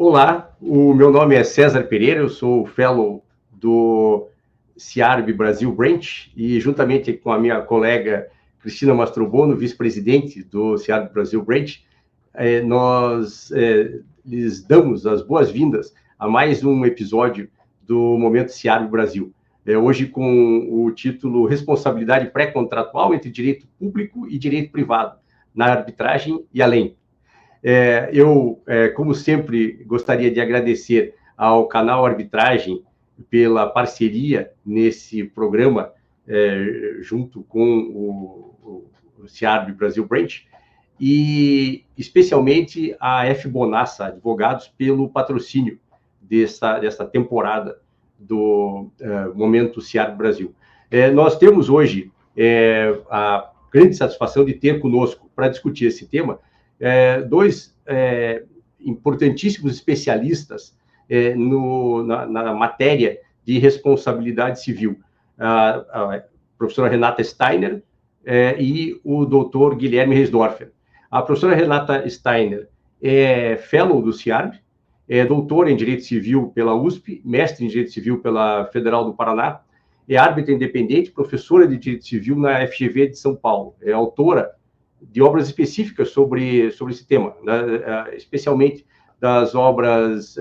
Olá, o meu nome é César Pereira, eu sou fellow do CIARB Brasil Branch e juntamente com a minha colega Cristina Mastrobono, vice-presidente do CIARB Brasil Branch, nós lhes damos as boas-vindas a mais um episódio do Momento CIARB Brasil. Hoje com o título Responsabilidade Pré-Contratual entre Direito Público e Direito Privado, na arbitragem e além. Eu, como sempre, gostaria de agradecer ao canal Arbitragem pela parceria nesse programa, junto com o CIARB Brasil Branch, e especialmente a F. Bonassa Advogados pelo patrocínio dessa temporada do Momento CIARB Brasil. Nós temos hoje a grande satisfação de ter conosco, para discutir esse tema, dois importantíssimos especialistas na matéria de responsabilidade civil, a professora Renata Steiner e o doutor Guilherme Reisdorfer. A professora Renata Steiner é fellow do CIARB, é doutora em Direito Civil pela USP, mestre em Direito Civil pela Federal do Paraná, é árbitra independente, professora de Direito Civil na FGV de São Paulo, é autora de obras específicas sobre esse tema, né, especialmente das obras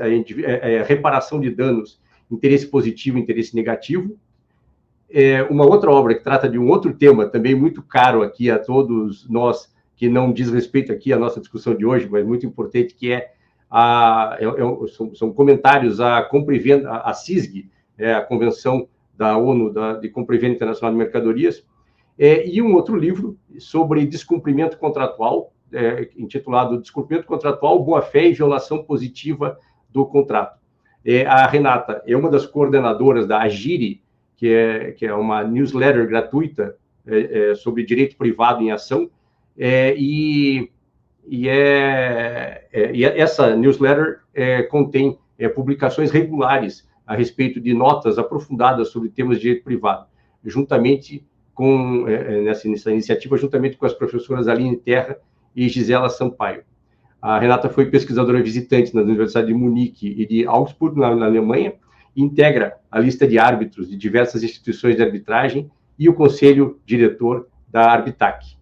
Reparação de Danos, Interesse Positivo e Interesse Negativo. Uma outra obra que trata de um outro tema, também muito caro aqui a todos nós, que não diz respeito aqui à nossa discussão de hoje, mas muito importante, que são comentários à compra e venda, a CISG, a Convenção da ONU de Compra e Venda Internacional de Mercadorias, e um outro livro sobre descumprimento contratual, intitulado Descumprimento Contratual, Boa-Fé e Violação Positiva do Contrato. A Renata é uma das coordenadoras da Agire, que é uma newsletter gratuita sobre direito privado em ação, e essa newsletter contém publicações regulares a respeito de notas aprofundadas sobre temas de direito privado, juntamente nessa iniciativa, juntamente com as professoras Aline Terra e Gisela Sampaio. A Renata foi pesquisadora visitante na Universidade de Munique e de Augsburg, na Alemanha, e integra a lista de árbitros de diversas instituições de arbitragem e o conselho diretor da Arbitac.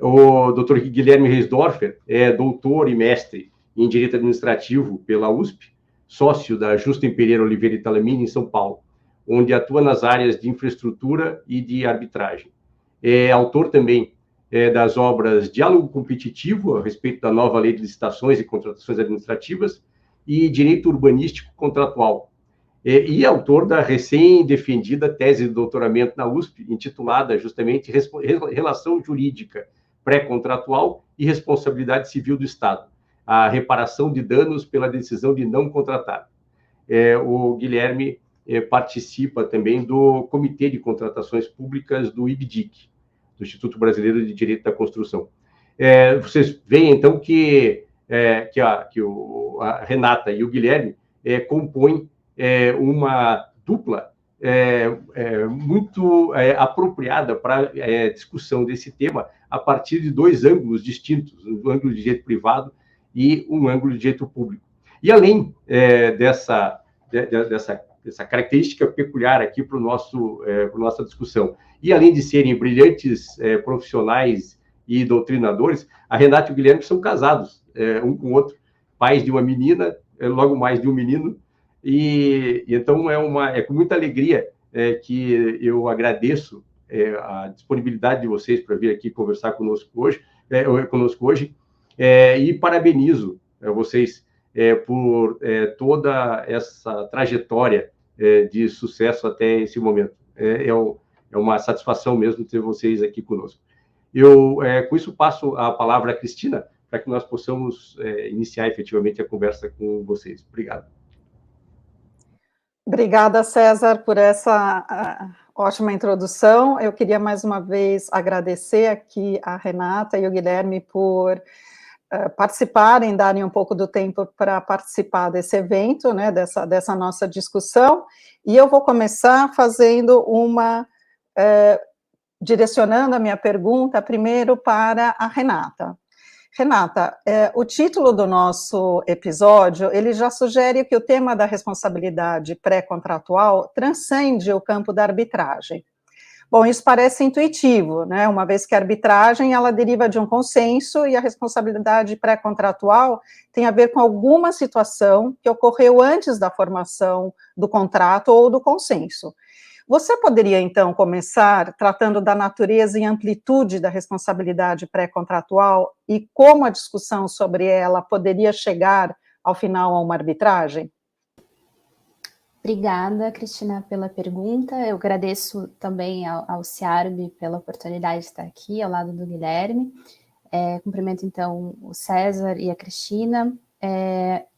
O Dr. Guilherme Reisdorfer é doutor e mestre em Direito Administrativo pela USP, sócio da Justem Pereira Oliveira e Talamini, em São Paulo, onde atua nas áreas de infraestrutura e de arbitragem. É autor também das obras Diálogo Competitivo, a respeito da nova lei de licitações e contratações administrativas, e Direito Urbanístico Contratual. E autor da recém-defendida tese de doutoramento na USP, intitulada justamente Relação Jurídica Pré-Contratual e Responsabilidade Civil do Estado, a reparação de danos pela decisão de não contratar. O Guilherme participa também do Comitê de Contratações Públicas do IBDIC, do Instituto Brasileiro de Direito da Construção. Vocês veem, então, que a Renata e o Guilherme compõem uma dupla muito apropriada para a discussão desse tema a partir de dois ângulos distintos, um ângulo de direito privado e um ângulo de direito público. E além dessa característica peculiar aqui para nossa discussão, e além de serem brilhantes profissionais e doutrinadores, a Renata e o Guilherme são casados, um com o outro, pais de uma menina, logo mais de um menino, e então é com muita alegria que eu agradeço a disponibilidade de vocês para vir aqui conversar conosco hoje, e parabenizo vocês por toda essa trajetória de sucesso até esse momento. É uma satisfação mesmo ter vocês aqui conosco. Eu, com isso, passo a palavra à Cristina, para que nós possamos iniciar efetivamente a conversa com vocês. Obrigado. Obrigada, César, por essa ótima introdução. Eu queria mais uma vez agradecer aqui a Renata e o Guilherme por participarem, darem um pouco do tempo para participar desse evento, né, dessa nossa discussão, e eu vou começar fazendo direcionando a minha pergunta primeiro para a Renata. Renata, o título do nosso episódio, ele já sugere que o tema da responsabilidade pré-contratual transcende o campo da arbitragem. Bom, isso parece intuitivo, né? Uma vez que a arbitragem, ela deriva de um consenso e a responsabilidade pré-contratual tem a ver com alguma situação que ocorreu antes da formação do contrato ou do consenso. Você poderia, então, começar tratando da natureza e amplitude da responsabilidade pré-contratual e como a discussão sobre ela poderia chegar, ao final, a uma arbitragem? Obrigada, Cristina, pela pergunta. Eu agradeço também ao CIARB pela oportunidade de estar aqui ao lado do Guilherme. Cumprimento, então, o César e a Cristina,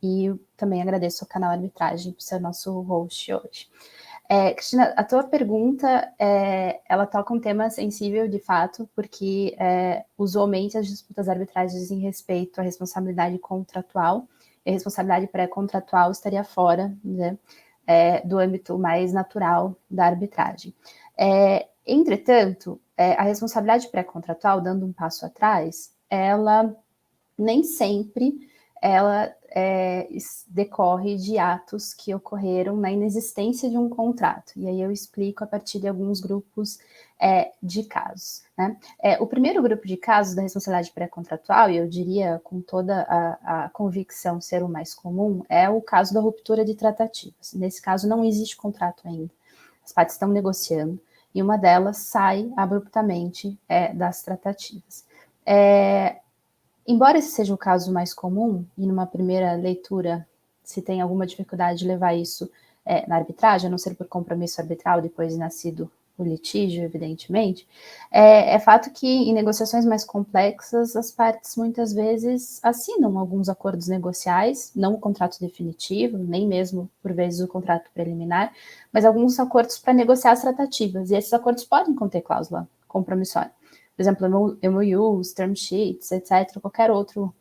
e também agradeço ao canal Arbitragem por ser nosso host hoje. Cristina, a tua pergunta, ela toca um tema sensível, de fato, porque usualmente as disputas arbitrais dizem respeito à responsabilidade contratual, e a responsabilidade pré-contratual estaria fora, né, do âmbito mais natural da arbitragem. Entretanto, a responsabilidade pré-contratual, dando um passo atrás, ela nem sempre ela decorre de atos que ocorreram na inexistência de um contrato. E aí eu explico a partir de alguns grupos de casos, né? O primeiro grupo de casos da responsabilidade pré-contratual, e eu diria com toda a convicção ser o mais comum, é o caso da ruptura de tratativas. Nesse caso não existe contrato ainda. As partes estão negociando e uma delas sai abruptamente das tratativas. Embora esse seja o caso mais comum, e numa primeira leitura se tem alguma dificuldade de levar isso na arbitragem, a não ser por compromisso arbitral, depois nascido o litígio, evidentemente, é fato que em negociações mais complexas, as partes muitas vezes assinam alguns acordos negociais, não o contrato definitivo, nem mesmo, por vezes, o contrato preliminar, mas alguns acordos para negociar as tratativas, e esses acordos podem conter cláusula compromissória. Por exemplo, MOUs, term sheets, etc., qualquer outro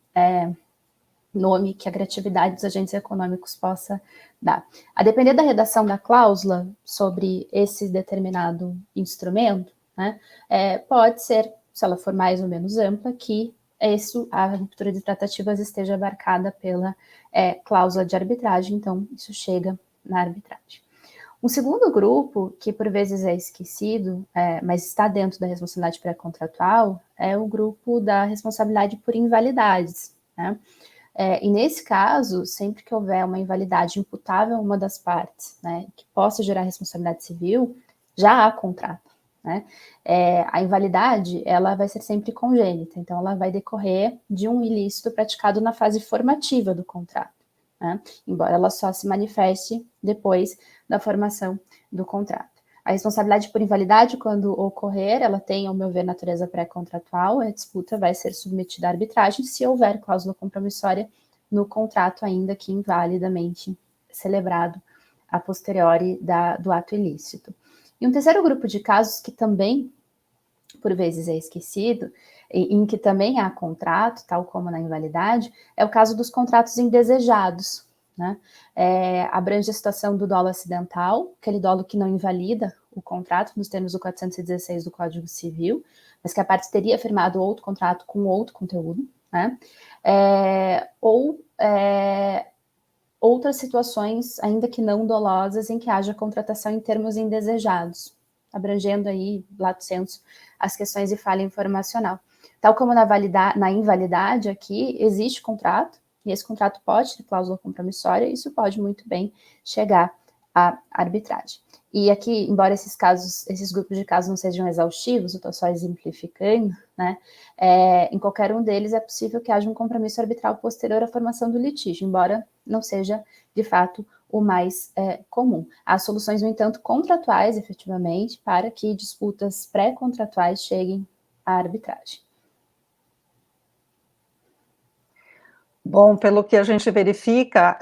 nome que a criatividade dos agentes econômicos possa dar. A depender da redação da cláusula sobre esse determinado instrumento, né, pode ser, se ela for mais ou menos ampla, que a ruptura de tratativas esteja abarcada pela cláusula de arbitragem, então isso chega na arbitragem. Um segundo grupo, que por vezes é esquecido, mas está dentro da responsabilidade pré-contratual, é o grupo da responsabilidade por invalidades, né? E nesse caso, sempre que houver uma invalidade imputável a uma das partes, né, que possa gerar responsabilidade civil, já há contrato, né? A invalidade, ela vai ser sempre congênita, então ela vai decorrer de um ilícito praticado na fase formativa do contrato, né? Embora ela só se manifeste depois da formação do contrato. A responsabilidade por invalidade, quando ocorrer, ela tem, ao meu ver, natureza pré-contratual, a disputa vai ser submetida à arbitragem se houver cláusula compromissória no contrato, ainda que invalidamente celebrado a posteriori do ato ilícito. E um terceiro grupo de casos que também, por vezes, é esquecido, em que também há contrato, tal como na invalidade, é o caso dos contratos indesejados, né? Abrange a situação do dolo acidental, aquele dolo que não invalida o contrato, nos termos do 416 do Código Civil, mas que a parte teria firmado outro contrato com outro conteúdo, né? Outras situações, ainda que não dolosas, em que haja contratação em termos indesejados, abrangendo aí, lato sensu, as questões de falha informacional. Tal como na invalidade aqui, existe contrato, e esse contrato pode ter cláusula compromissória, e isso pode muito bem chegar à arbitragem. E aqui, embora esses grupos de casos não sejam exaustivos, eu estou só exemplificando, né, em qualquer um deles é possível que haja um compromisso arbitral posterior à formação do litígio, embora não seja, de fato, o mais comum. Há soluções, no entanto, contratuais, efetivamente, para que disputas pré-contratuais cheguem à arbitragem. Bom, pelo que a gente verifica,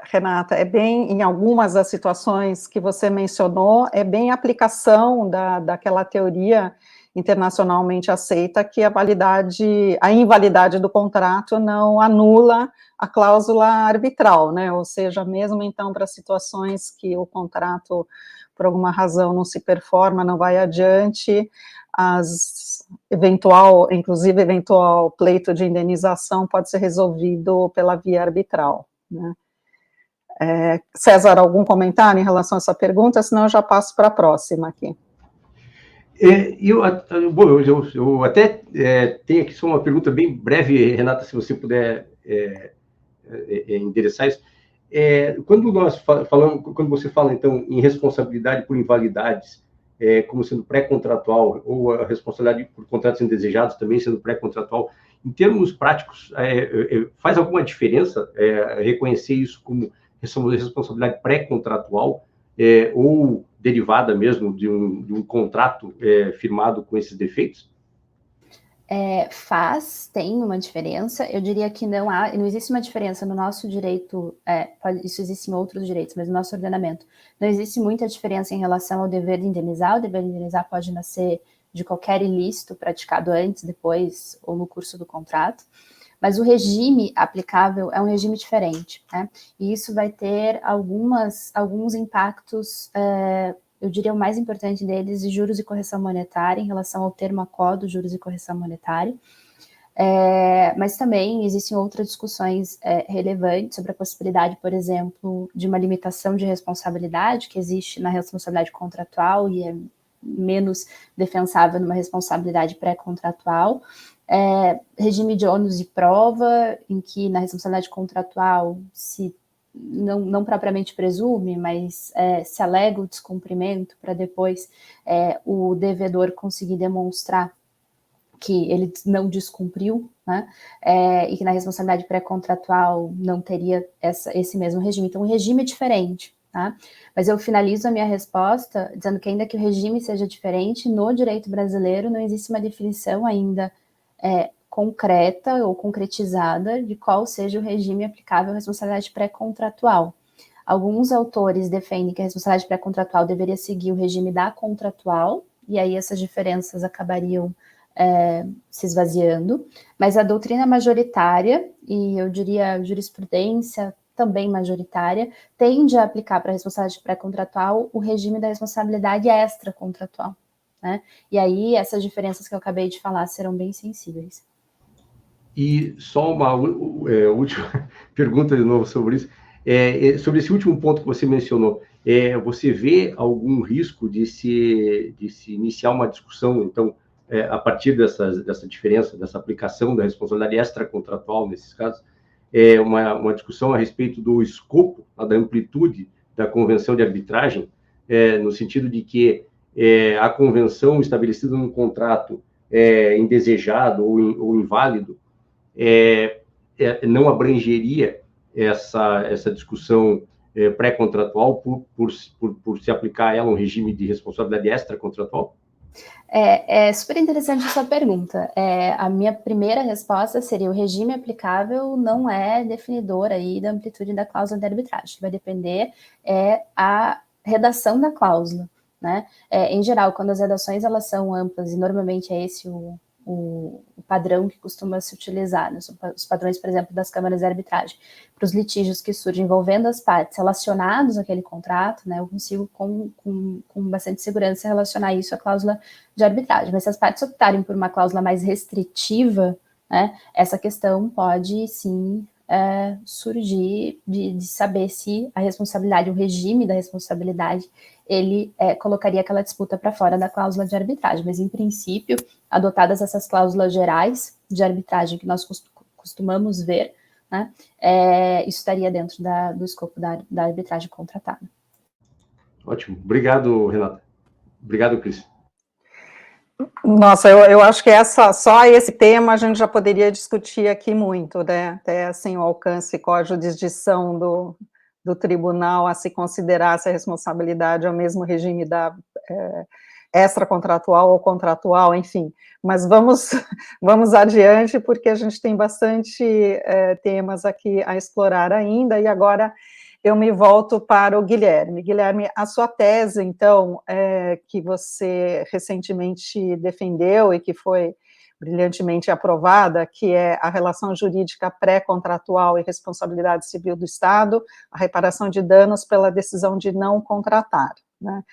Renata, em algumas das situações que você mencionou, é bem a aplicação daquela teoria internacionalmente aceita que a invalidade do contrato não anula a cláusula arbitral, né? Ou seja, mesmo então para situações que o contrato, por alguma razão, não se performa, não vai adiante, as inclusive eventual pleito de indenização pode ser resolvido pela via arbitral, né? César, algum comentário em relação a essa pergunta? Senão eu já passo para a próxima aqui. Eu até tenho aqui só uma pergunta bem breve, Renata, se você puder endereçar isso. Quando você fala, então, em responsabilidade por invalidades, como sendo pré-contratual, ou a responsabilidade por contratos indesejados também sendo pré-contratual, em termos práticos, faz alguma diferença reconhecer isso como responsabilidade pré-contratual, ou derivada mesmo de um contrato firmado com esses defeitos? Tem uma diferença. Eu diria que não existe uma diferença no nosso direito, isso existe em outros direitos, mas no nosso ordenamento não existe muita diferença em relação ao dever de indenizar. O dever de indenizar pode nascer de qualquer ilícito praticado antes, depois ou no curso do contrato, mas o regime aplicável é um regime diferente, né? E isso vai ter alguns impactos, eu diria o mais importante deles, de juros e correção monetária, em relação ao termo acórdão, juros e correção monetária. Mas também existem outras discussões relevantes sobre a possibilidade, por exemplo, de uma limitação de responsabilidade, que existe na responsabilidade contratual e é menos defensável numa responsabilidade pré-contratual. Regime de ônus de prova, em que na responsabilidade contratual se não propriamente presume, mas se alega o descumprimento para depois o devedor conseguir demonstrar que ele não descumpriu, né? E que na responsabilidade pré-contratual não teria esse mesmo regime. Então, o regime é diferente, tá? Mas eu finalizo a minha resposta dizendo que, ainda que o regime seja diferente, no direito brasileiro não existe uma definição ainda concreta ou concretizada de qual seja o regime aplicável à responsabilidade pré-contratual. Alguns autores defendem que a responsabilidade pré-contratual deveria seguir o regime da contratual, e aí essas diferenças acabariam se esvaziando, mas a doutrina majoritária, e eu diria a jurisprudência também majoritária, tende a aplicar para a responsabilidade pré-contratual o regime da responsabilidade extra-contratual, né? E aí essas diferenças que eu acabei de falar serão bem sensíveis. E só uma última pergunta de novo sobre isso. Sobre esse último ponto que você mencionou, você vê algum risco de se iniciar uma discussão, então, a partir dessa diferença, dessa aplicação da responsabilidade extracontratual nesses casos, uma discussão a respeito do escopo, da amplitude da convenção de arbitragem, no sentido de que a convenção estabelecida num contrato indesejado ou inválido não abrangeria essa discussão pré-contratual por se aplicar a ela um regime de responsabilidade extracontratual? É super interessante a sua pergunta. A minha primeira resposta seria: o regime aplicável não é definidor aí da amplitude da cláusula de arbitragem. O que vai depender a redação da cláusula, né? Em geral, quando as redações elas são amplas, e normalmente é esse o padrão que costuma se utilizar, né? Os padrões, por exemplo, das câmaras de arbitragem, para os litígios que surgem envolvendo as partes relacionados àquele contrato, né, eu consigo com bastante segurança relacionar isso à cláusula de arbitragem. Mas se as partes optarem por uma cláusula mais restritiva, né, essa questão pode sim surgir de saber se a responsabilidade, o regime da responsabilidade, ele colocaria aquela disputa para fora da cláusula de arbitragem. Mas, em princípio, adotadas essas cláusulas gerais de arbitragem que nós costumamos ver, né, isso estaria dentro do escopo da arbitragem contratada. Ótimo. Obrigado, Renata. Obrigado, Cris. Nossa, eu acho que só esse tema a gente já poderia discutir aqui muito, né? Até assim, o alcance com a jurisdição do tribunal a se considerar se a responsabilidade é o mesmo regime da extracontratual ou contratual, enfim. Mas vamos adiante, porque a gente tem bastante temas aqui a explorar ainda, e agora eu me volto para o Guilherme. Guilherme, a sua tese, então, que você recentemente defendeu e que foi brilhantemente aprovada, que é a relação jurídica pré-contratual e responsabilidade civil do Estado, a reparação de danos pela decisão de não contratar, né?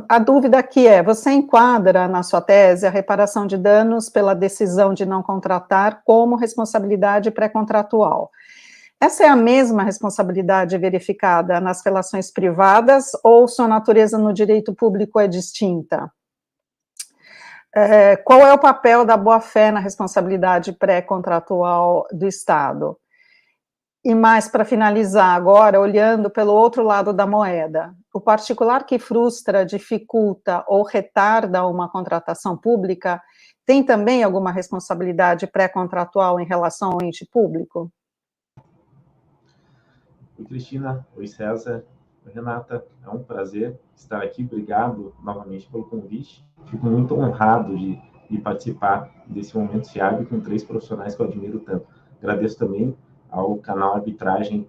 a dúvida aqui é, você enquadra na sua tese a reparação de danos pela decisão de não contratar como responsabilidade pré-contratual. Essa é a mesma responsabilidade verificada nas relações privadas ou sua natureza no direito público é distinta? Qual é o papel da boa-fé na responsabilidade pré-contratual do Estado? E mais para finalizar agora, olhando pelo outro lado da moeda, o particular que frustra, dificulta ou retarda uma contratação pública tem também alguma responsabilidade pré-contratual em relação ao ente público? Oi, Cristina. Oi, César. Oi, Renata. É um prazer estar aqui. Obrigado novamente pelo convite. Fico muito honrado de participar desse momento FIAB com 3 profissionais que eu admiro tanto. Agradeço também ao canal Arbitragem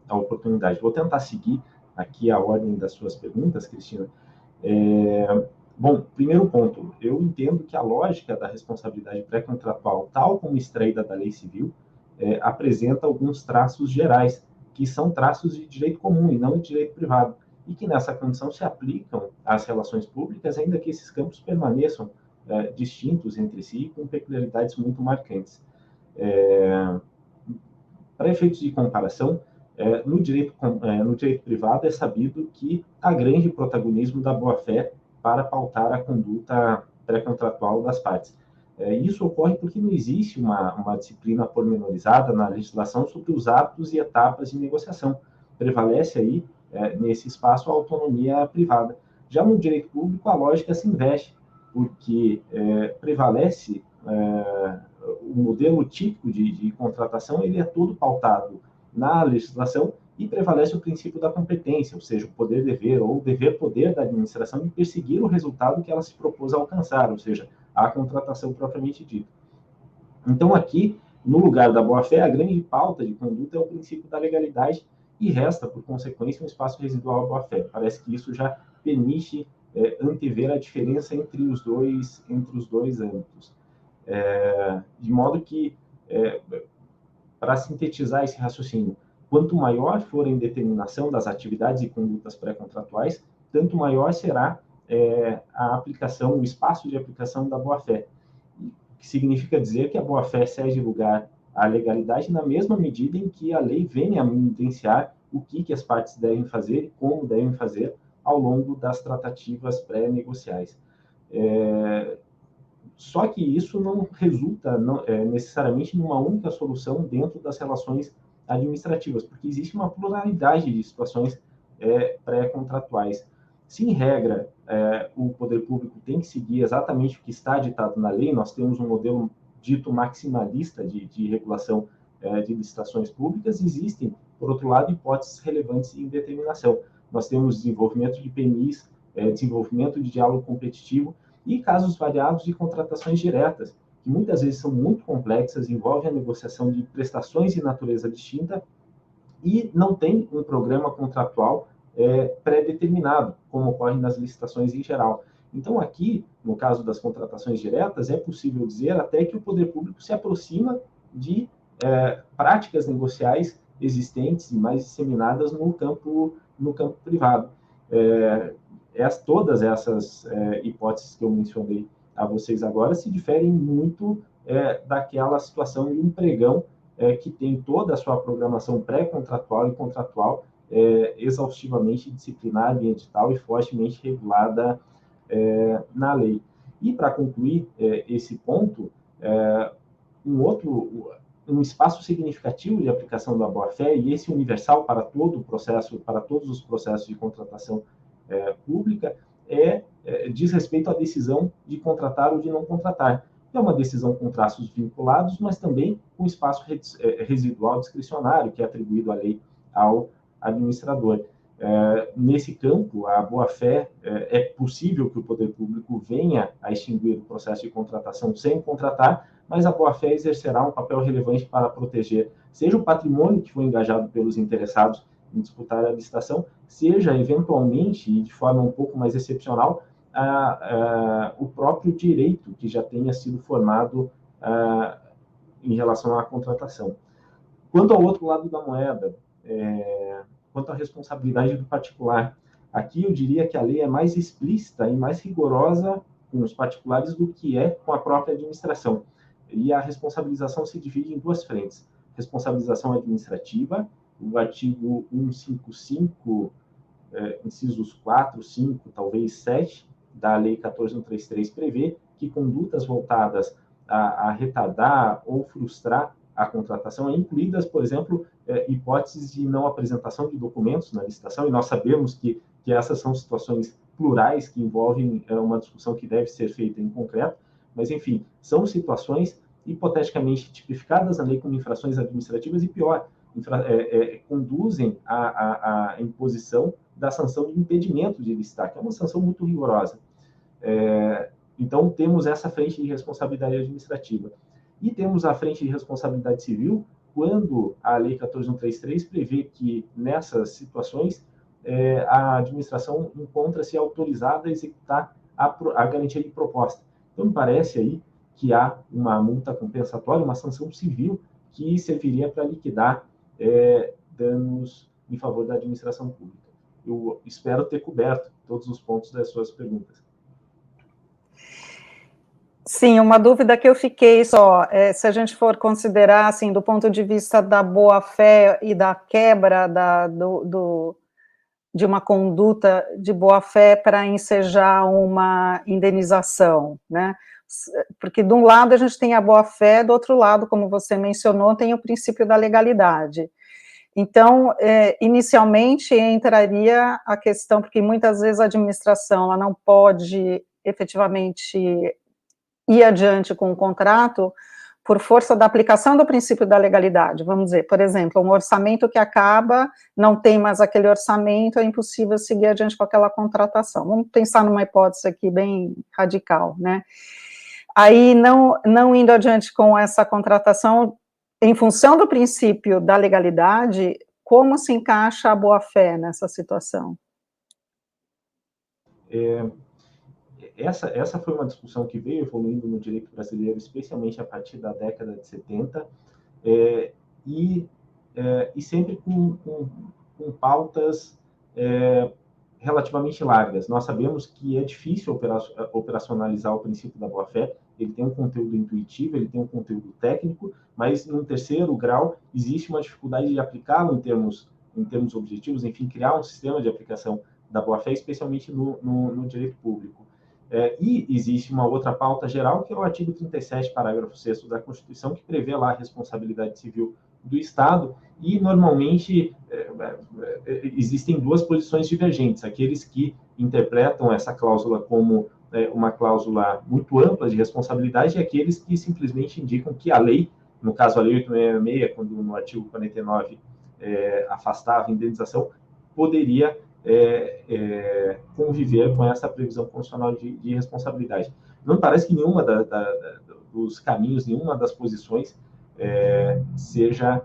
a oportunidade. Vou tentar seguir aqui a ordem das suas perguntas, Cristina. Bom, primeiro ponto, eu entendo que a lógica da responsabilidade pré-contratual, tal como extraída da lei civil, apresenta alguns traços gerais, que são traços de direito comum e não de direito privado, e que nessa condição se aplicam às relações públicas, ainda que esses campos permaneçam distintos entre si, com peculiaridades muito marcantes. Para efeitos de comparação, no direito privado é sabido que há grande protagonismo da boa-fé para pautar a conduta pré-contratual das partes. Isso ocorre porque não existe uma disciplina pormenorizada na legislação sobre os atos e etapas de negociação. Prevalece aí, nesse espaço, a autonomia privada. Já no direito público, a lógica se inverte, porque prevalece o modelo típico de contratação, ele é todo pautado na legislação e prevalece o princípio da competência, ou seja, o poder-dever ou o dever-poder da administração de perseguir o resultado que ela se propôs a alcançar, ou seja, a contratação propriamente dita. Então, aqui, no lugar da boa-fé, a grande pauta de conduta é o princípio da legalidade e resta, por consequência, um espaço residual à boa-fé. Parece que isso já permite antever a diferença entre os dois âmbitos. De modo que, para sintetizar esse raciocínio, quanto maior for a indeterminação das atividades e condutas pré-contratuais, tanto maior será a aplicação, o espaço de aplicação da boa-fé, que significa dizer que a boa-fé cede lugar à legalidade na mesma medida em que a lei vem a evidenciar o que as partes devem fazer e como devem fazer ao longo das tratativas pré-negociais. Só que isso não resulta necessariamente numa única solução dentro das relações administrativas, porque existe uma pluralidade de situações pré-contratuais. Se, em regra, o poder público tem que seguir exatamente o que está ditado na lei, nós temos um modelo dito maximalista de regulação de licitações públicas, existem, por outro lado, hipóteses relevantes de indeterminação. Nós temos desenvolvimento de PMIs, desenvolvimento de diálogo competitivo e casos variados de contratações diretas, que muitas vezes são muito complexas, envolvem a negociação de prestações de natureza distinta e não tem um programa contratual pré-determinado, como ocorre nas licitações em geral. Então, aqui, no caso das contratações diretas, é possível dizer até que o poder público se aproxima de práticas negociais existentes e mais disseminadas no campo privado. Todas essas hipóteses que eu mencionei a vocês agora se diferem muito daquela situação de um pregão que tem toda a sua programação pré-contratual e contratual exaustivamente disciplinada em edital e fortemente regulada na lei. E, para concluir esse ponto, um espaço significativo de aplicação da boa-fé, e esse universal para todo o processo, para todos os processos de contratação pública, diz respeito à decisão de contratar ou de não contratar. É uma decisão com traços vinculados, mas também com espaço residual discricionário, que é atribuído à lei ao administrador. Nesse campo, a boa-fé, é possível que o poder público venha a extinguir o processo de contratação sem contratar, mas a boa-fé exercerá um papel relevante para proteger, seja o patrimônio que foi engajado pelos interessados em disputar a licitação, seja, eventualmente, e de forma um pouco mais excepcional, o próprio direito que já tenha sido formado em relação à contratação. Quanto ao outro lado da moeda, quanto à responsabilidade do particular, Aqui eu diria que a lei é mais explícita e mais rigorosa com os particulares do que é com a própria administração. E a responsabilização se divide em duas frentes. Responsabilização administrativa, o artigo 155, incisos 4, 5, talvez 7, da Lei 14.133 prevê que condutas voltadas a retardar ou frustrar a contratação, incluídas, por exemplo, hipóteses de não apresentação de documentos na licitação, e nós sabemos que essas são situações plurais que envolvem uma discussão que deve ser feita em concreto, mas, enfim, são situações hipoteticamente tipificadas na lei como infrações administrativas e, pior, conduzem à imposição da sanção de impedimento de licitar, que é uma sanção muito rigorosa. Então, temos essa frente de responsabilidade administrativa. E temos a frente de responsabilidade civil, quando a Lei 14.133 prevê que, nessas situações, a administração encontra-se autorizada a executar a garantia de proposta. Então, me parece aí que há uma multa compensatória, uma sanção civil, que serviria para liquidar danos em favor da administração pública. Eu espero ter coberto todos os pontos das suas perguntas. Sim, uma dúvida que eu fiquei só, se a gente for considerar, assim, do ponto de vista da boa-fé e da quebra de uma conduta de boa-fé para ensejar uma indenização, né? Porque de um lado a gente tem a boa-fé, do outro lado, como você mencionou, tem o princípio da legalidade. Então, inicialmente entraria a questão, porque muitas vezes a administração ela não pode efetivamente ir adiante com o contrato por força da aplicação do princípio da legalidade. Vamos dizer, por exemplo, um orçamento que acaba, não tem mais aquele orçamento, é impossível seguir adiante com aquela contratação. Vamos pensar numa hipótese aqui bem radical, né? Aí, não indo adiante com essa contratação, em função do princípio da legalidade, como se encaixa a boa-fé nessa situação? Essa foi uma discussão que veio evoluindo no direito brasileiro, especialmente a partir da década de 70, e sempre com pautas relativamente largas. Nós sabemos que é difícil operacionalizar o princípio da boa-fé, ele tem um conteúdo intuitivo, ele tem um conteúdo técnico, mas, num terceiro grau, existe uma dificuldade de aplicá-lo em termos objetivos, enfim, criar um sistema de aplicação da boa-fé, especialmente no direito público. E existe uma outra pauta geral, que é o artigo 37, parágrafo 6º da Constituição, que prevê lá a responsabilidade civil do Estado, e normalmente existem duas posições divergentes, aqueles que interpretam essa cláusula como uma cláusula muito ampla de responsabilidade e aqueles que simplesmente indicam que a lei, no caso a lei 866, quando no artigo 49 afastava a indenização, poderia conviver com essa previsão constitucional de responsabilidade. Não me parece que nenhuma dos caminhos, nenhuma das posições seja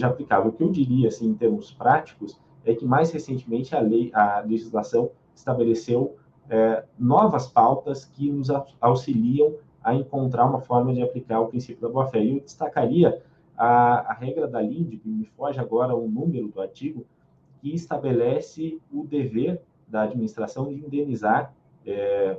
aplicável. O que eu diria, assim, em termos práticos, é que mais recentemente a legislação estabeleceu novas pautas que nos auxiliam a encontrar uma forma de aplicar o princípio da boa-fé. E eu destacaria a regra da LINDB, me foge agora o número do artigo, que estabelece o dever da administração de indenizar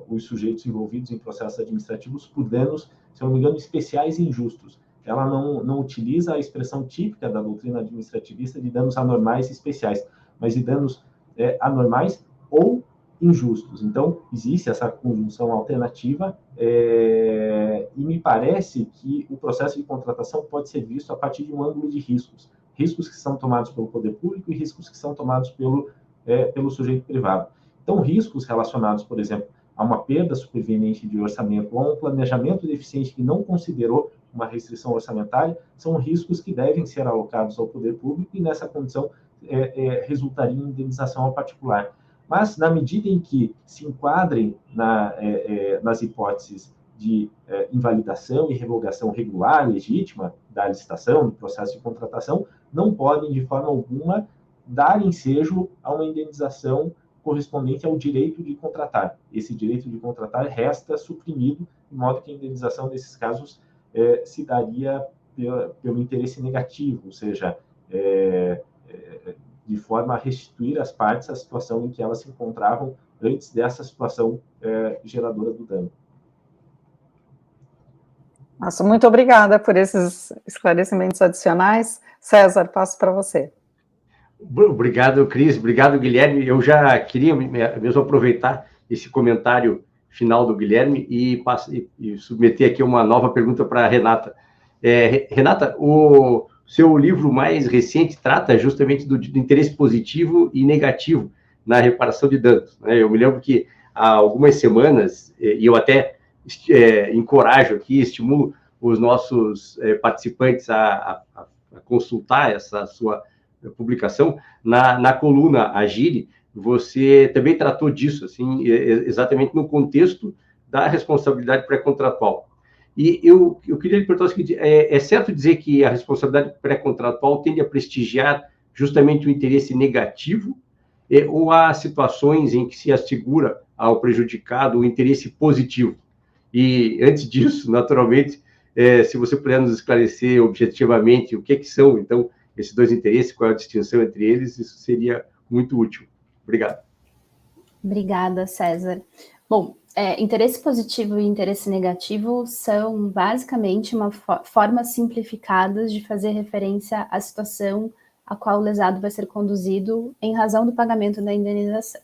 os sujeitos envolvidos em processos administrativos por danos, se não me engano, especiais e injustos. Ela não utiliza a expressão típica da doutrina administrativista de danos anormais e especiais, mas de danos anormais ou injustos. Então, existe essa conjunção alternativa e me parece que o processo de contratação pode ser visto a partir de um ângulo de riscos que são tomados pelo poder público e riscos que são tomados pelo sujeito privado. Então, riscos relacionados, por exemplo, a uma perda superveniente de orçamento ou a um planejamento deficiente que não considerou uma restrição orçamentária, são riscos que devem ser alocados ao poder público e, nessa condição, resultaria em indenização ao particular. Mas, na medida em que se enquadrem nas hipóteses de invalidação e revogação regular, legítima, da licitação, do processo de contratação, não podem, de forma alguma, dar ensejo a uma indenização correspondente ao direito de contratar. Esse direito de contratar resta suprimido, de modo que a indenização, nesses casos, se daria pelo interesse negativo, ou seja, de forma a restituir às partes a situação em que elas se encontravam antes dessa situação geradora do dano. Nossa, muito obrigada por esses esclarecimentos adicionais. César, passo para você. Obrigado, Cris. Obrigado, Guilherme. Eu já queria mesmo aproveitar esse comentário final do Guilherme e submeter aqui uma nova pergunta para a Renata. Renata, o seu livro mais recente trata justamente do interesse positivo e negativo na reparação de danos, né? Eu me lembro que há algumas semanas, e eu até encorajo aqui, estimulo os nossos participantes a consultar essa sua publicação, na coluna Agile, você também tratou disso, assim, exatamente no contexto da responsabilidade pré-contratual. E eu queria lhe perguntar o seguinte, é certo dizer que a responsabilidade pré-contratual tende a prestigiar justamente o interesse negativo, ou há situações em que se assegura ao prejudicado o interesse positivo? E, antes disso, naturalmente, se você puder nos esclarecer objetivamente o que são, então, esses dois interesses, qual é a distinção entre eles, isso seria muito útil. Obrigado. Obrigada, César. Bom, interesse positivo e interesse negativo são basicamente formas simplificadas de fazer referência à situação a qual o lesado vai ser conduzido em razão do pagamento da indenização.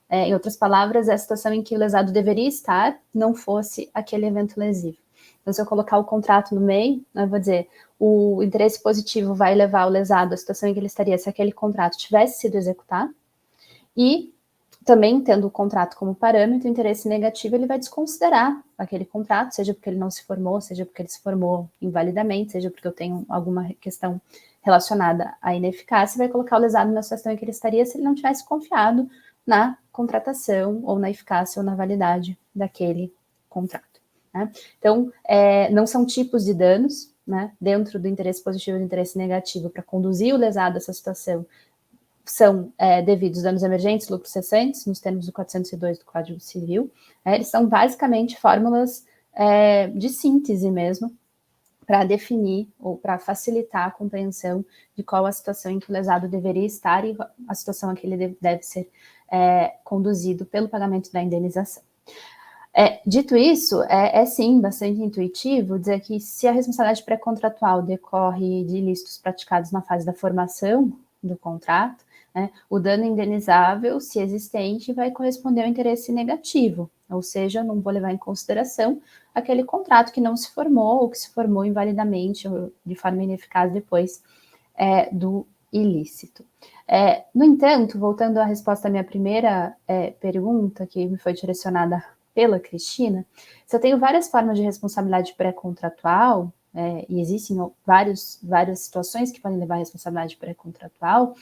Em outras palavras, é a situação em que o lesado deveria estar, não fosse aquele evento lesivo. Então, se eu colocar o contrato no meio, eu vou dizer, o interesse positivo vai levar o lesado à situação em que ele estaria se aquele contrato tivesse sido executado, e também, tendo o contrato como parâmetro, o interesse negativo, ele vai desconsiderar aquele contrato, seja porque ele não se formou, seja porque ele se formou invalidamente, seja porque eu tenho alguma questão relacionada à ineficácia, vai colocar o lesado na situação em que ele estaria se ele não tivesse confiado na contratação, ou na eficácia, ou na validade daquele contrato, né? Então, não são tipos de danos, né, dentro do interesse positivo e do interesse negativo, para conduzir o lesado a essa situação, são devidos danos emergentes, lucros cessantes, nos termos do 402 do Código Civil. Eles são basicamente fórmulas de síntese mesmo, para definir ou para facilitar a compreensão de qual a situação em que o lesado deveria estar e a situação em que ele deve ser conduzido pelo pagamento da indenização. Dito isso, sim bastante intuitivo dizer que se a responsabilidade pré-contratual decorre de ilícitos praticados na fase da formação do contrato, né, o dano indenizável, se existente, vai corresponder ao interesse negativo, ou seja, eu não vou levar em consideração aquele contrato que não se formou ou que se formou invalidamente ou de forma ineficaz depois do ilícito. No entanto, voltando à resposta à minha primeira pergunta, que me foi direcionada pela Cristina, se eu tenho várias formas de responsabilidade pré-contratual, e existem várias situações que podem levar à responsabilidade pré-contratual,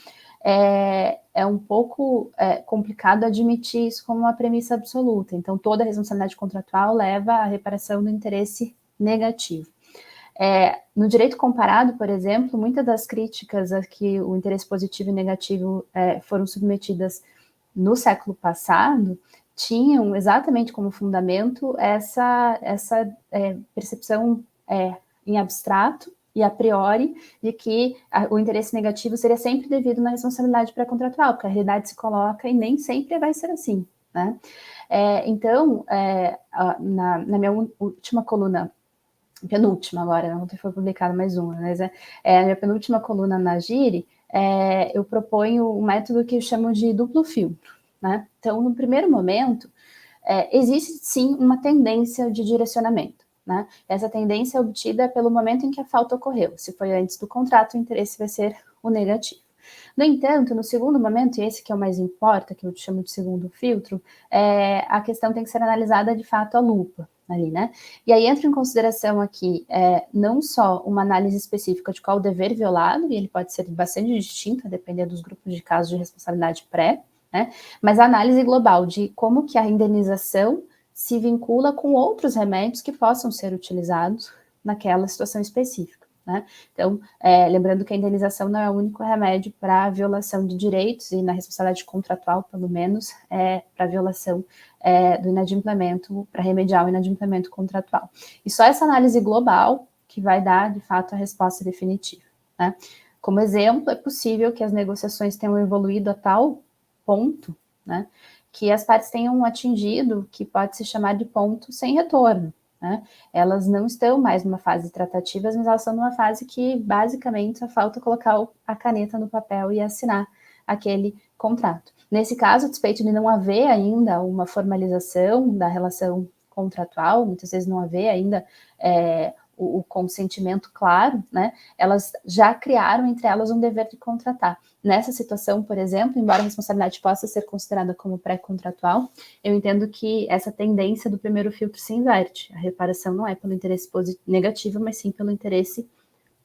é um pouco complicado admitir isso como uma premissa absoluta. Então, toda responsabilidade contratual leva à reparação do interesse negativo. No direito comparado, por exemplo, muitas das críticas a que o interesse positivo e negativo foram submetidas no século passado tinham exatamente como fundamento essa percepção em abstrato e a priori de que o interesse negativo seria sempre devido na responsabilidade pré-contratual, porque a realidade se coloca e nem sempre vai ser assim, né? Então, na minha última coluna, penúltima agora, não foi publicada mais uma, mas a minha penúltima coluna na Agile, eu proponho um método que eu chamo de duplo filtro, né? Então, no primeiro momento, existe sim uma tendência de direcionamento, né? Essa tendência é obtida pelo momento em que a falta ocorreu. Se foi antes do contrato, o interesse vai ser o negativo. No entanto, no segundo momento, e esse que é o mais importa, que eu chamo de segundo filtro, a questão tem que ser analisada de fato à lupa, ali, né? E aí entra em consideração aqui não só uma análise específica de qual o dever violado, e ele pode ser bastante distinto, a depender dos grupos de casos de responsabilidade pré, né? Mas a análise global de como que a indenização se vincula com outros remédios que possam ser utilizados naquela situação específica, né? Então, lembrando que a indenização não é o único remédio para a violação de direitos, e na responsabilidade contratual, pelo menos, para a violação do inadimplemento, para remediar o inadimplemento contratual. E só essa análise global que vai dar, de fato, a resposta definitiva, né? Como exemplo, é possível que as negociações tenham evoluído a tal ponto, né, que as partes tenham atingido o que pode se chamar de ponto sem retorno, né? Elas não estão mais numa fase de tratativas, mas elas estão numa fase que, basicamente, só falta colocar a caneta no papel e assinar aquele contrato. Nesse caso, a despeito de não haver ainda uma formalização da relação contratual, muitas vezes não haver ainda o consentimento claro, né, elas já criaram entre elas um dever de contratar. Nessa situação, por exemplo, embora a responsabilidade possa ser considerada como pré-contratual, eu entendo que essa tendência do primeiro filtro se inverte. A reparação não é pelo interesse negativo, mas sim pelo interesse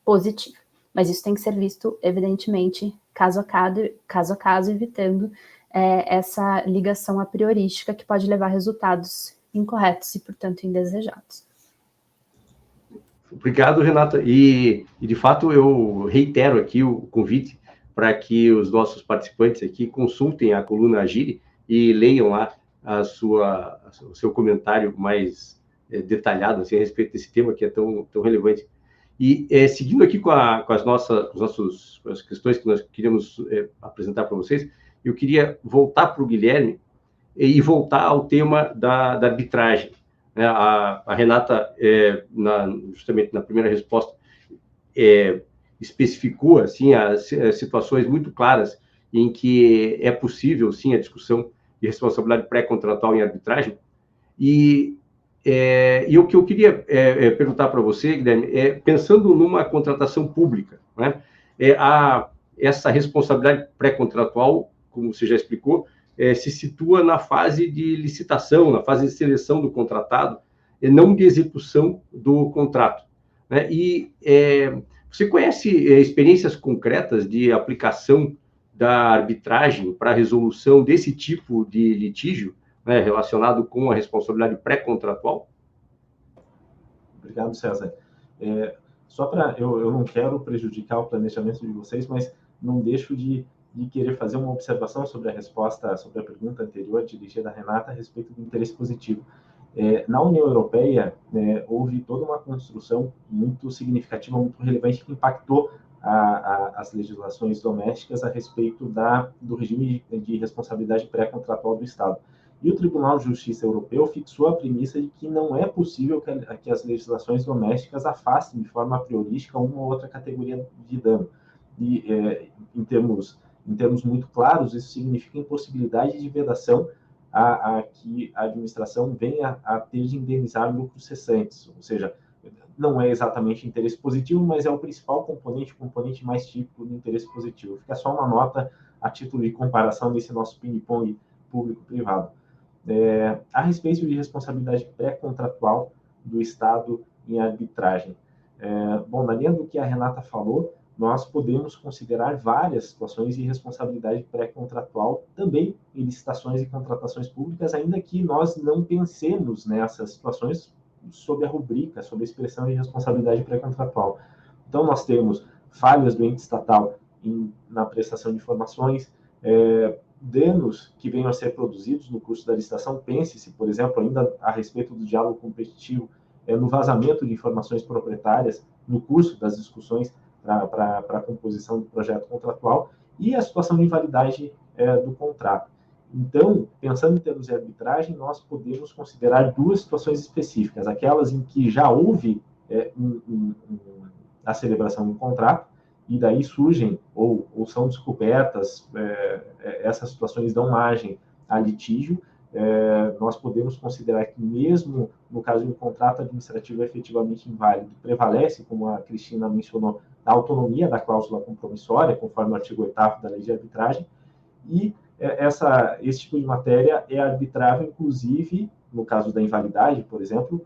positivo. Mas isso tem que ser visto, evidentemente, caso a caso, evitando essa ligação a priorística que pode levar a resultados incorretos e, portanto, indesejados. Obrigado, Renata. E, de fato, eu reitero aqui o convite para que os nossos participantes aqui consultem a coluna Agire e leiam lá o seu comentário mais detalhado assim, a respeito desse tema que é tão relevante. E seguindo aqui com as questões que nós queríamos apresentar para vocês, eu queria voltar para o Guilherme e voltar ao tema da arbitragem. A Renata, justamente na primeira resposta, especificou assim, as situações muito claras em que é possível, sim, a discussão de responsabilidade pré-contratual em arbitragem. E o que eu queria perguntar para você, Guilherme, pensando numa contratação pública, né, essa responsabilidade pré-contratual, como você já explicou, se situa na fase de licitação, na fase de seleção do contratado, e não de execução do contrato, né? E você conhece experiências concretas de aplicação da arbitragem para a resolução desse tipo de litígio, né, relacionado com a responsabilidade pré-contratual? Obrigado, César. Só para... Eu não quero prejudicar o planejamento de vocês, mas não deixo de querer fazer uma observação sobre a resposta, sobre a pergunta anterior dirigida à Renata a respeito do interesse positivo. Na União Europeia, houve toda uma construção muito significativa, muito relevante, que impactou as legislações domésticas a respeito do regime de responsabilidade pré-contratual do Estado. E o Tribunal de Justiça Europeu fixou a premissa de que não é possível que as legislações domésticas afastem de forma priorística uma ou outra categoria de dano. E, em termos muito claros, isso significa impossibilidade de vedação a que a administração venha a ter de indenizar lucros cessantes. Ou seja, não é exatamente interesse positivo, mas é o principal componente, o componente mais típico do interesse positivo. Fica só uma nota a título de comparação desse nosso ping-pong público-privado. A respeito de responsabilidade pré-contratual do Estado em arbitragem. Bom, na linha do que a Renata falou, nós podemos considerar várias situações de responsabilidade pré-contratual também em licitações e contratações públicas, ainda que nós não pensemos nessas situações sob a rubrica, sob a expressão de responsabilidade pré-contratual. Então, nós temos falhas do ente estatal na prestação de informações, danos que venham a ser produzidos no curso da licitação. Pense-se, por exemplo, ainda a respeito do diálogo competitivo, no vazamento de informações proprietárias no curso das discussões para a composição do projeto contratual, e a situação de invalidade do contrato. Então, pensando em termos de arbitragem, nós podemos considerar duas situações específicas: aquelas em que já houve a celebração do contrato, e daí surgem ou são descobertas, essas situações dão margem a litígio. Nós podemos considerar que, mesmo no caso de um contrato administrativo efetivamente inválido, prevalece, como a Cristina mencionou, a autonomia da cláusula compromissória, conforme o artigo 8º da Lei de Arbitragem, e esse tipo de matéria é arbitrável, inclusive, no caso da invalidade, por exemplo,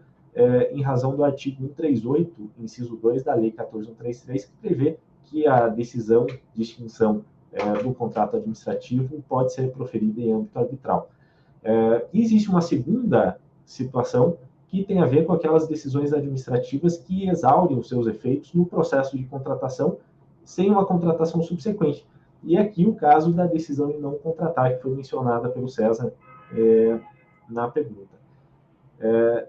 em razão do artigo 138, inciso 2 da Lei 14.133, que prevê que a decisão de extinção do contrato administrativo pode ser proferida em âmbito arbitral. Existe uma segunda situação que tem a ver com aquelas decisões administrativas que exaurem os seus efeitos no processo de contratação sem uma contratação subsequente. E aqui o caso da decisão de não contratar, que foi mencionada pelo César na pergunta.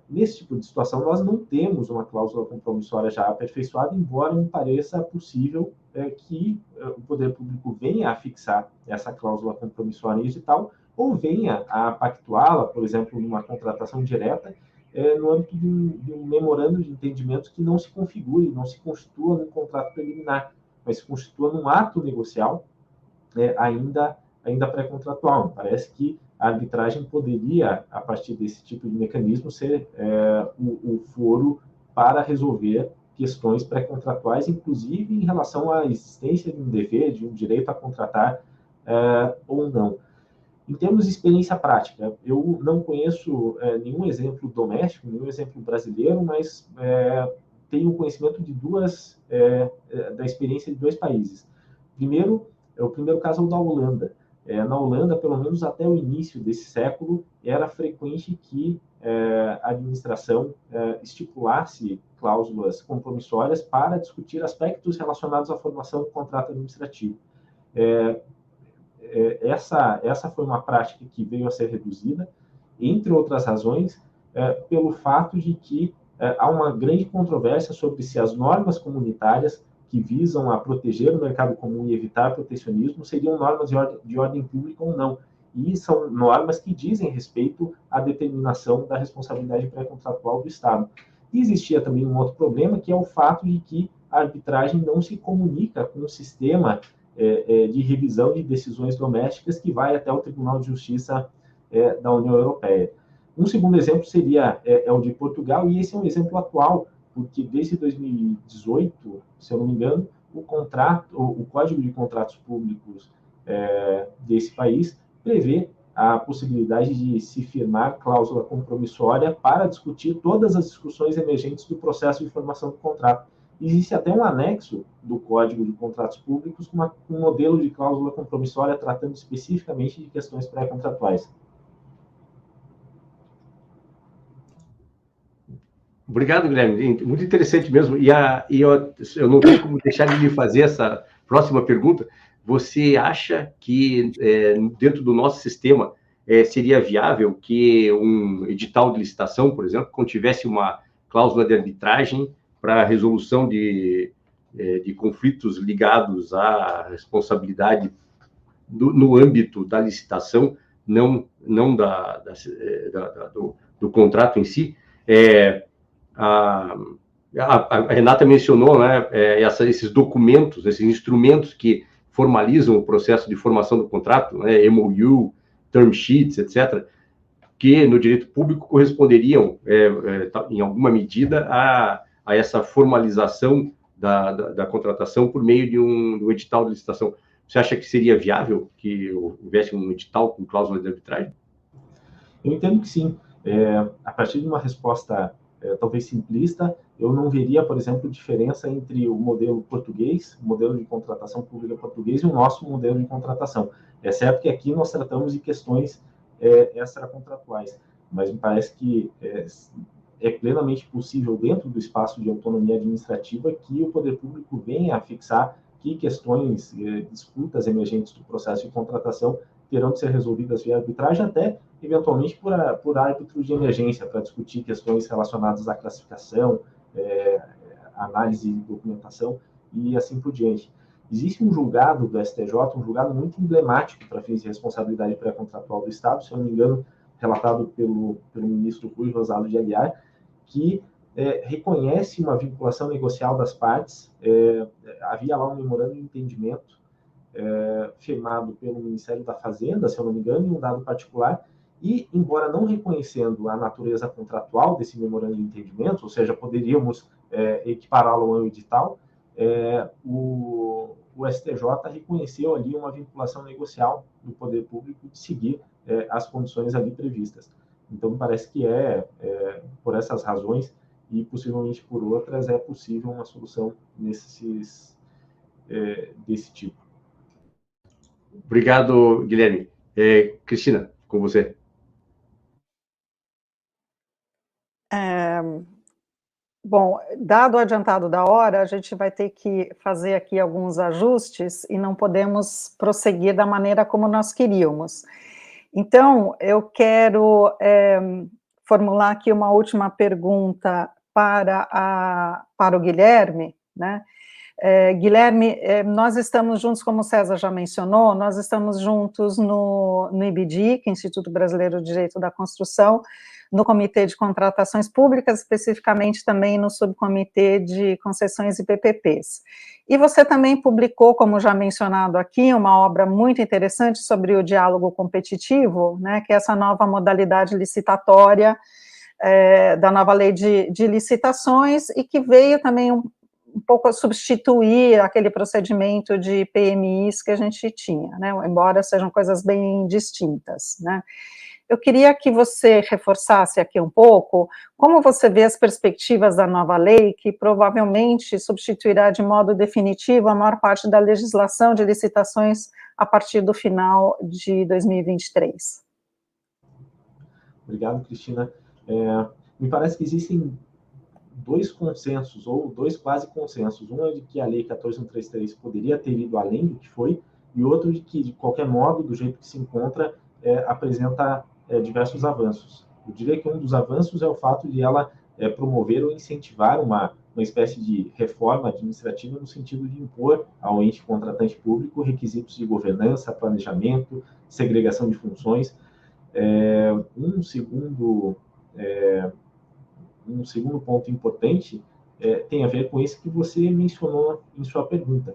Nesse tipo de situação, nós não temos uma cláusula compromissória já aperfeiçoada, embora me pareça possível que o poder público venha a fixar essa cláusula compromissória em edital, ou venha a pactuá-la, por exemplo, numa contratação direta, no âmbito de um memorando de entendimento que não se configure, não se constitua num contrato preliminar, mas se constitua num ato negocial ainda pré-contratual. Parece que a arbitragem poderia, a partir desse tipo de mecanismo, ser o foro para resolver questões pré-contratuais, inclusive em relação à existência de um dever, de um direito a contratar ou não. Em termos de experiência prática, eu não conheço nenhum exemplo doméstico, nenhum exemplo brasileiro, mas tenho conhecimento de da experiência de 2 países. O primeiro caso é o da Holanda. Na Holanda, pelo menos até o início desse século, era frequente que a administração estipulasse cláusulas compromissórias para discutir aspectos relacionados à formação do contrato administrativo. Essa foi uma prática que veio a ser reduzida, entre outras razões, pelo fato de que há uma grande controvérsia sobre se as normas comunitárias que visam a proteger o mercado comum e evitar protecionismo seriam normas de ordem pública ou não. E são normas que dizem respeito à determinação da responsabilidade pré-contratual do Estado. E existia também um outro problema, que é o fato de que a arbitragem não se comunica com o sistema de revisão de decisões domésticas que vai até o Tribunal de Justiça da União Europeia. Um segundo exemplo seria o de Portugal, e esse é um exemplo atual, porque desde 2018, se eu não me engano, o Código de Contratos Públicos desse país prevê a possibilidade de se firmar cláusula compromissória para discutir todas as discussões emergentes do processo de formação do contrato. Existe até um anexo do Código de Contratos Públicos com um modelo de cláusula compromissória tratando especificamente de questões pré-contratuais. Obrigado, Guilherme. Muito interessante mesmo. E eu não tenho como deixar de lhe fazer essa próxima pergunta. Você acha que, dentro do nosso sistema, seria viável que um edital de licitação, por exemplo, contivesse uma cláusula de arbitragem para a resolução de conflitos ligados à responsabilidade no âmbito da licitação, não do contrato em si? A Renata mencionou, né, esses documentos, esses instrumentos que formalizam o processo de formação do contrato, né, MOU, term sheets, etc., que no direito público corresponderiam, em alguma medida, a essa formalização da contratação por meio de um edital de licitação. Você acha que seria viável que houvesse um edital com cláusula de arbitragem? Eu entendo que sim. A partir de uma resposta talvez simplista, eu não veria, por exemplo, diferença entre o modelo português, o modelo de contratação pública português, e o nosso modelo de contratação. É certo que aqui nós tratamos de questões extracontratuais, mas me parece que é plenamente possível, dentro do espaço de autonomia administrativa, que o poder público venha a fixar que questões, disputas emergentes do processo de contratação terão de ser resolvidas via arbitragem, até eventualmente por árbitro de emergência, para discutir questões relacionadas à classificação, análise de documentação e assim por diante. Existe um julgado do STJ, um julgado muito emblemático para fins de responsabilidade pré-contratual do Estado, se eu não me engano, relatado pelo ministro Rui Rosado de Aguiar, que reconhece uma vinculação negocial das partes. Havia lá um memorando de entendimento firmado pelo Ministério da Fazenda, se eu não me engano, em um dado particular, e, embora não reconhecendo a natureza contratual desse memorando de entendimento, ou seja, poderíamos equipará-lo ao edital, o STJ reconheceu ali uma vinculação negocial do poder público de seguir as condições ali previstas. Então, me parece que por essas razões e possivelmente por outras, é possível uma solução desse tipo. Obrigado, Guilherme. Cristina, com você. Bom, dado o adiantado da hora, a gente vai ter que fazer aqui alguns ajustes e não podemos prosseguir da maneira como nós queríamos. Então, eu quero formular aqui uma última pergunta para o Guilherme, né? Guilherme, nós estamos juntos, como o César já mencionou, nós estamos juntos no IBDI, que é Instituto Brasileiro de Direito da Construção, no Comitê de Contratações Públicas, especificamente também no Subcomitê de Concessões e PPPs. E você também publicou, como já mencionado aqui, uma obra muito interessante sobre o diálogo competitivo, né, que é essa nova modalidade licitatória da nova lei de licitações, e que veio também um pouco a substituir aquele procedimento de PMIs que a gente tinha, né, embora sejam coisas bem distintas, né. Eu queria que você reforçasse aqui um pouco como você vê as perspectivas da nova lei, que provavelmente substituirá de modo definitivo a maior parte da legislação de licitações a partir do final de 2023. Obrigado, Cristina. Me parece que existem dois consensos, ou dois quase consensos. Um é de que a Lei 14.133 poderia ter ido além do que foi, e outro de que, de qualquer modo, do jeito que se encontra, apresenta diversos avanços. Eu diria que um dos avanços é o fato de ela promover ou incentivar uma espécie de reforma administrativa no sentido de impor ao ente contratante público requisitos de governança, planejamento, segregação de funções. Um segundo ponto importante tem a ver com isso que você mencionou em sua pergunta.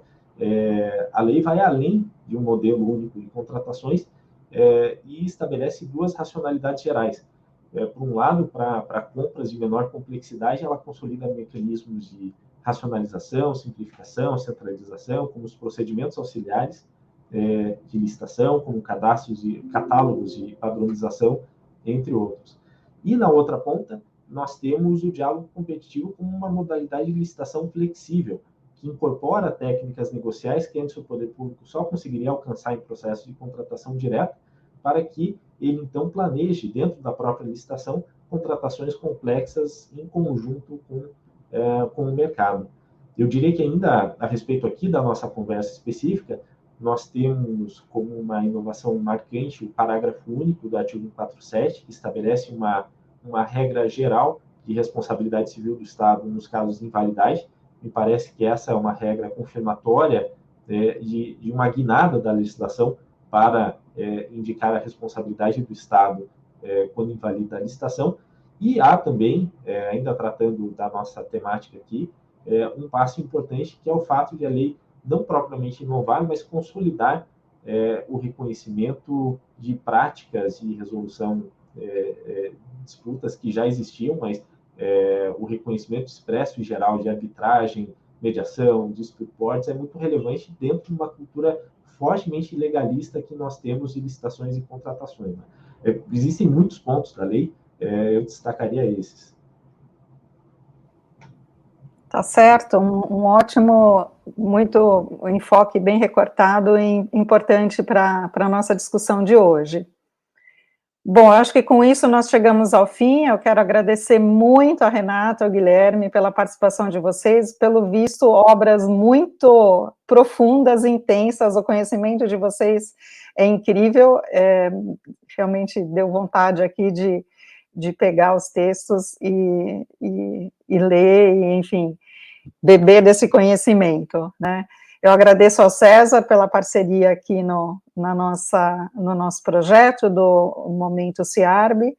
A lei vai além de um modelo único de contratações e estabelece duas racionalidades gerais. Por um lado, para compras de menor complexidade, ela consolida mecanismos de racionalização, simplificação, centralização, como os procedimentos auxiliares de licitação, como catálogos de padronização, entre outros. E, na outra ponta, nós temos o diálogo competitivo como uma modalidade de licitação flexível, que incorpora técnicas negociais que antes o poder público só conseguiria alcançar em processo de contratação direta, para que ele, então, planeje, dentro da própria licitação, contratações complexas em conjunto com o mercado. Eu diria que ainda, a respeito aqui da nossa conversa específica, nós temos como uma inovação marcante o parágrafo único do artigo 147, que estabelece uma regra geral de responsabilidade civil do Estado nos casos de invalidade. Me parece que essa é uma regra confirmatória de uma guinada da legislação para indicar a responsabilidade do Estado quando invalida a licitação. E há também, ainda tratando da nossa temática aqui, um passo importante, que é o fato de a lei não propriamente inovar, mas consolidar o reconhecimento de práticas de resolução de disputas que já existiam, mas o reconhecimento expresso e geral de arbitragem, mediação, dispute boards é muito relevante dentro de uma cultura fortemente legalista que nós temos de licitações e contratações. Existem muitos pontos da lei, eu destacaria esses. Tá certo, um ótimo, muito enfoque bem recortado e importante para a nossa discussão de hoje. Bom, acho que com isso nós chegamos ao fim. Eu quero agradecer muito a Renata e ao Guilherme pela participação de vocês, pelo visto, obras muito profundas e intensas, o conhecimento de vocês é incrível, realmente deu vontade aqui de pegar os textos e ler, e, enfim, beber desse conhecimento, né? Eu agradeço ao César pela parceria aqui no nosso projeto do Momento CIARB,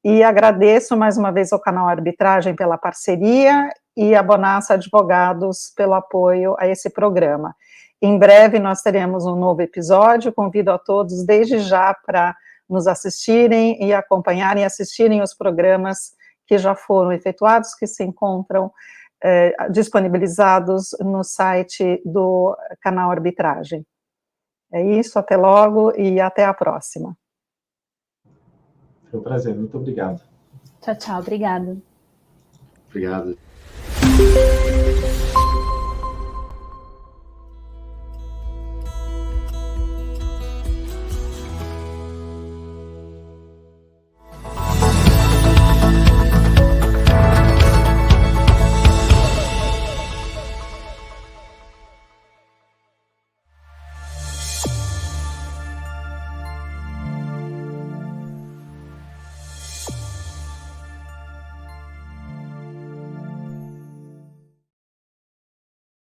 e agradeço mais uma vez ao canal Arbitragem pela parceria e a Bonassa Advogados pelo apoio a esse programa. Em breve nós teremos um novo episódio, convido a todos desde já para nos assistirem e acompanharem e assistirem os programas que já foram efetuados, que se encontram disponibilizados no site do canal Arbitragem. É isso, até logo e até a próxima. Foi um prazer, muito obrigado. Tchau, tchau, obrigada. Obrigado.